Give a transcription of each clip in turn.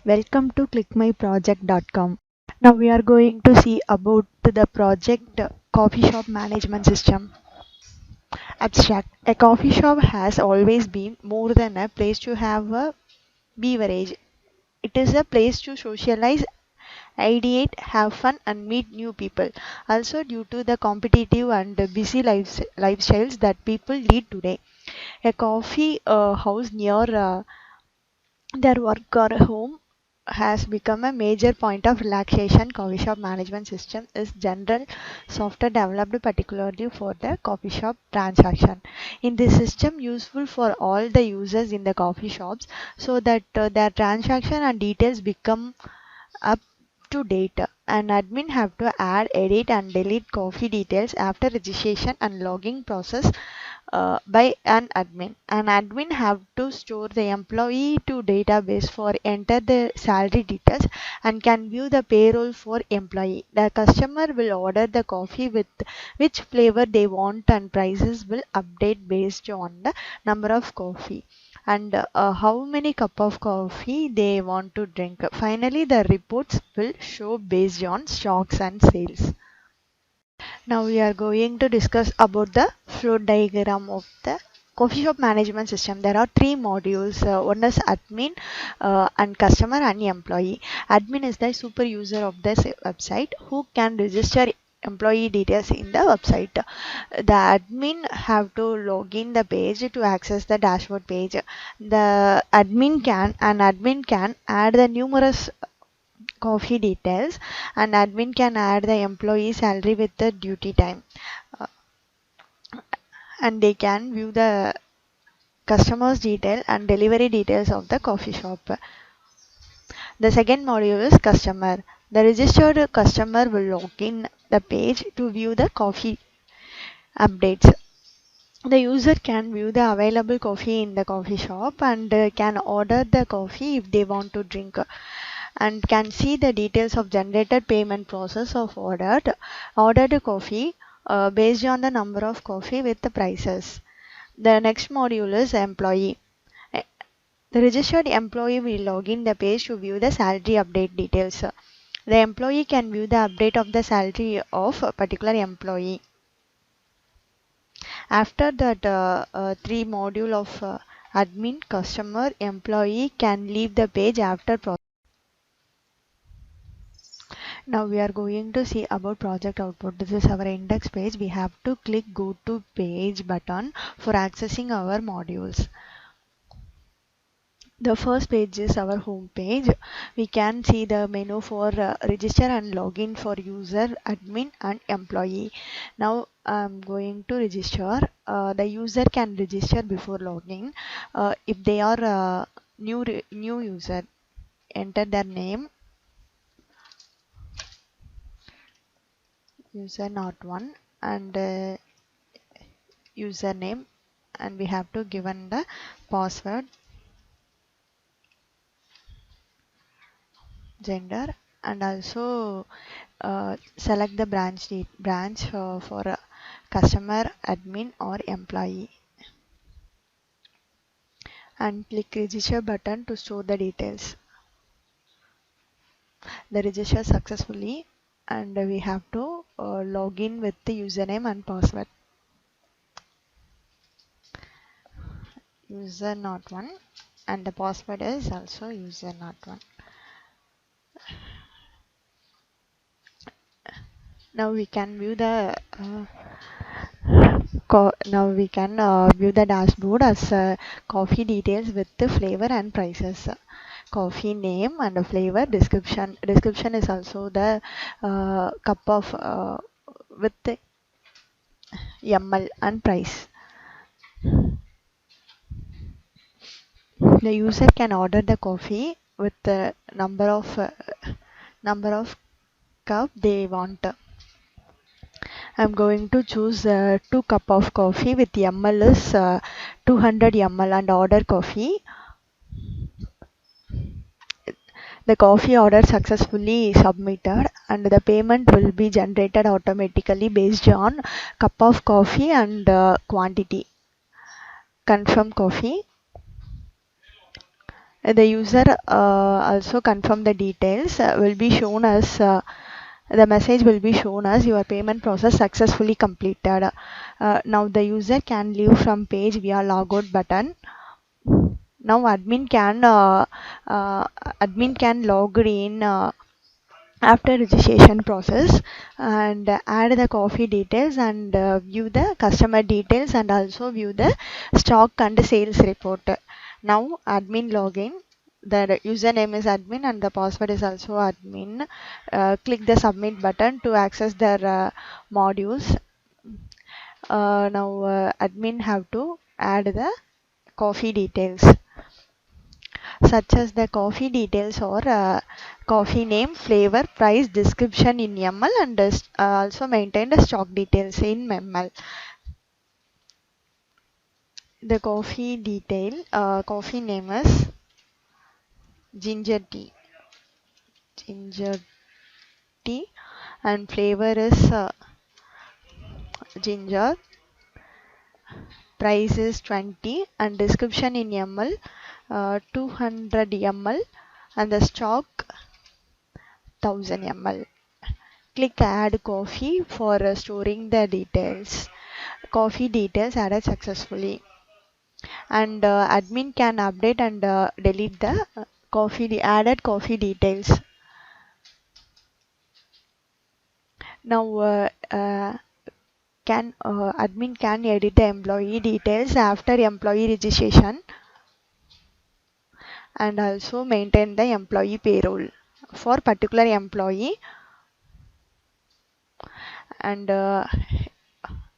Welcome to ClickMyProject.com. Now we are going to see about the project coffee shop management system. Abstract. A coffee shop has always been more than a place to have a beverage. It is a place to socialize, ideate, have fun, and meet new people. Also, due to the competitive and busy lifestyles that people lead today, a coffee house near their work or home has become a major point of relaxation. Coffee shop management system is general software developed particularly for the coffee shop transaction. In this system, useful for all the users in the coffee shops so that their transaction and details become up to date. An admin have to add, edit, and delete coffee details after registration and logging process by an admin. An admin have to store the employee to database for enter the salary details and can view the payroll for employee. The customer will order the coffee with which flavor they want and prices will update based on the number of coffee and how many cup of coffee they want to drink. Finally, the reports will show based on stocks and sales. Now we are going to discuss about the flow diagram of the coffee shop management system. There are three modules. One is admin and customer and employee. Admin is the super user of this website who can register employee details in the website. The admin have to log in the page to access the dashboard page. The admin can add the numerous coffee details, and admin can add the employee salary with the duty time. Uh, and they can view the customers detail and delivery details of the coffee shop. The second module is customer. The registered customer will log in the page to view the coffee updates. The user can view the available coffee in the coffee shop and can order the coffee if they want to drink, and can see the details of generated payment process of ordered coffee based on the number of coffee with the prices. The next module is employee. Uh, The registered employee will log in the page to view the salary update details. The employee can view the update of the salary of a particular employee. After that, three module of admin, customer, employee can leave the page after. Now we are going to see about project output. This is our index page. We have to click go to page button for accessing our modules. The first page is our home page. We can see the menu for register and login for user, admin and employee. Now I'm going to register. The user can register before login. If they are new user, enter their name, user not one, and username, and we have to given the password, gender, and also select the branch for customer, admin or employee, and click register button to store the details. The register successfully, and we have to log in with the username and password. User not one, and the password is also user not one. Now we can view the now we can view the dashboard as coffee details with the flavor and prices. Coffee name and a flavor description. Description is also the cup of with the ml and price. The user can order the coffee with the number of cup they want. I'm going to choose 2 cup of coffee with ml is 200 ml and order coffee. The coffee order successfully submitted, and the payment will be generated automatically based on cup of coffee and quantity. Confirm coffee. The user also confirm the details will be shown as the message will be shown as your payment process successfully completed. Now the user can leave from page via logout button. Now admin can log in after registration process and add the coffee details and view the customer details and also view the stock and sales report. Now admin login. The username is admin and the password is also admin. Click the submit button to access their modules. Now admin have to add the coffee details such as the coffee details or coffee name, flavor, price, description in ML and also maintain the stock details in ML. The coffee detail, coffee name is ginger tea, ginger tea, and flavor is ginger. Price is 20 and description in ML 200 ml and the stock 1000 ml. Click add coffee for storing the details. Coffee details added successfully. And admin can update and delete the added coffee details. Now admin can edit the employee details after employee registration and also maintain the employee payroll for particular employee and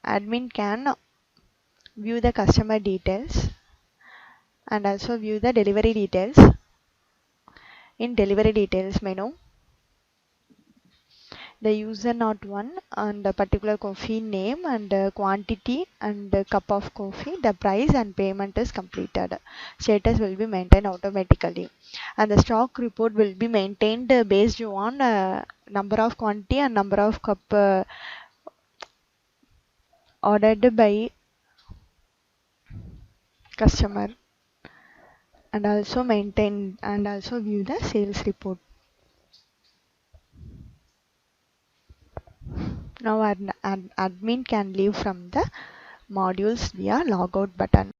admin can view the customer details and also view the delivery details. In delivery details menu, the user not one and the particular coffee name and quantity and cup of coffee, the price and payment is completed. Status will be maintained automatically and the stock report will be maintained based on number of quantity and number of cup ordered by customer and also maintain and also view the sales report. Now admin can leave from the modules via logout button.